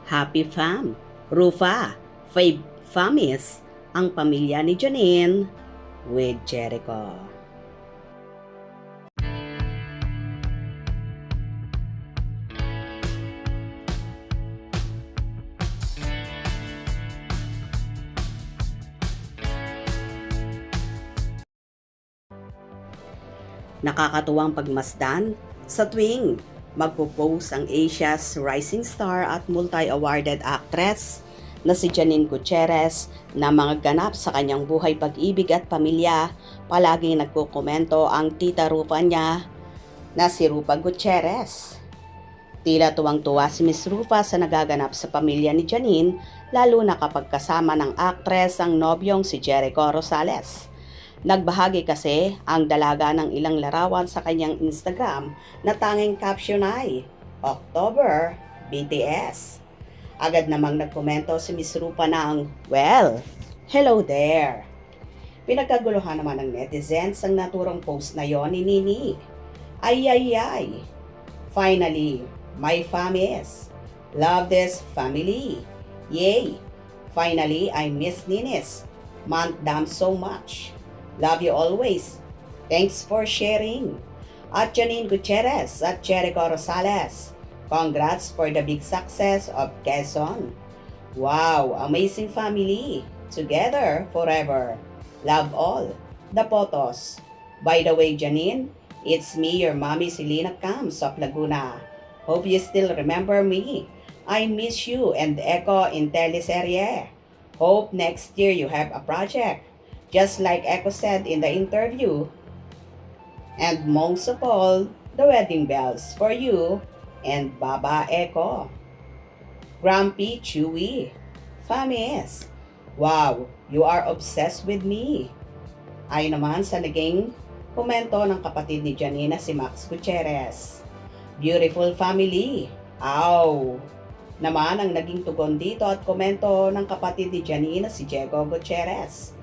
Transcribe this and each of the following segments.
Happy Fam, Rufa, Fave Famis, ang pamilya ni Janine with Jericho. Nakakatuwang pagmasdan sa tuwing magpo-post ang Asia's rising star at multi-awarded actress na si Janine Gutierrez na mga ganap sa kanyang buhay, pag-ibig at pamilya. Palaging nagkukomento ang tita Rufa niya na si Rufa Gutierrez. Tila tuwang-tuwa si Miss Rufa sa nagaganap sa pamilya ni Janine, lalo na kapag kasama ng actress ang nobyong si Jericho Rosales. Nagbahagi kasi ang dalaga ng ilang larawan sa kanyang Instagram na tanging caption ay October BTS. Agad namang nagkomento si Miss Rupa ng, "Well, hello there." Pinagkaguluhan naman ng netizens ang naturang post na yon ni Nini. Ay ay ay. Finally, my famis. Love this family. Yay. Finally, I miss Ninis. Month them so much. Love you always. Thanks for sharing. At Janine Gutierrez at Jericho Rosales, congrats for the big success of Quezon. Wow, amazing family. Together forever. Love all. The photos. By the way, Janine, it's me, your mommy Selena Camps of Laguna. Hope you still remember me. I miss you and Echo in teleserye. Hope next year you have a project. Just like Echo said in the interview. And most of all, the wedding bells for you and Baba Echo. Grumpy Chewy. Famis. Wow, you are obsessed with me. Ayon naman sa naging komento ng kapatid ni Janina si Max Gutierrez. Beautiful family. Ow! Naman ang naging tugon dito at komento ng kapatid ni Janina si Diego Gutierrez.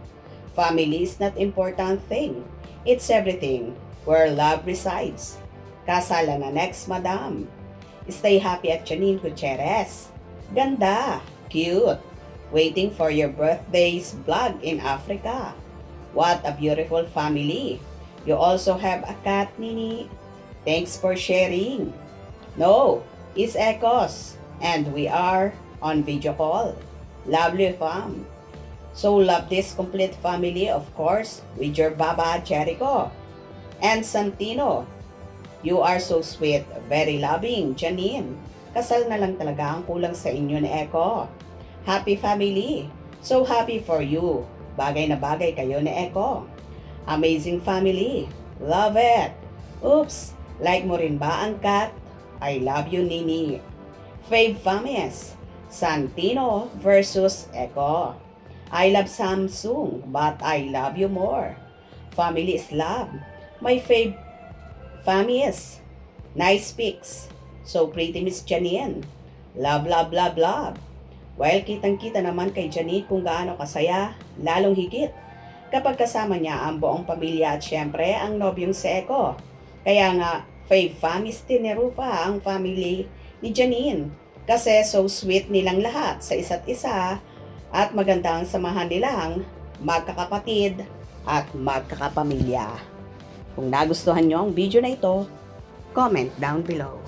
Family is not important thing. It's everything where love resides. Kasala na next, madam. Stay happy at Janine Gutierrez. Ganda. Cute. Waiting for your birthday's vlog in Africa. What a beautiful family. You also have a cat, Nini. Thanks for sharing. No, it's Ecos. And we are on video call. Lovely fam. So love this complete family, of course, with your Baba Jericho and Santino. You are so sweet, very loving, Janine. Kasal na lang talaga ang kulang sa inyo ni Echo. Happy family. So happy for you. Bagay na bagay kayo ni Echo. Amazing family. Love it. Oops, like mo rin ba ang cat? I love you, Nini. Fave Famis. Santino versus Echo. I love Samsung, but I love you more. Family is love. My fave family is nice pics. So pretty, Miss Janine. Love, love, love, love. Well, kitang-kita naman kay Janine kung gaano kasaya, lalong higit kapag kasama niya ang buong pamilya at syempre ang nobyong si Echo. Kaya nga, fave family din ni Rufa ang family ni Janine. Kasi so sweet nilang lahat sa isa't isa. At magandang samahan nilang magkakapatid at magkakapamilya. Kung nagustuhan nyo ang video na ito, comment down below.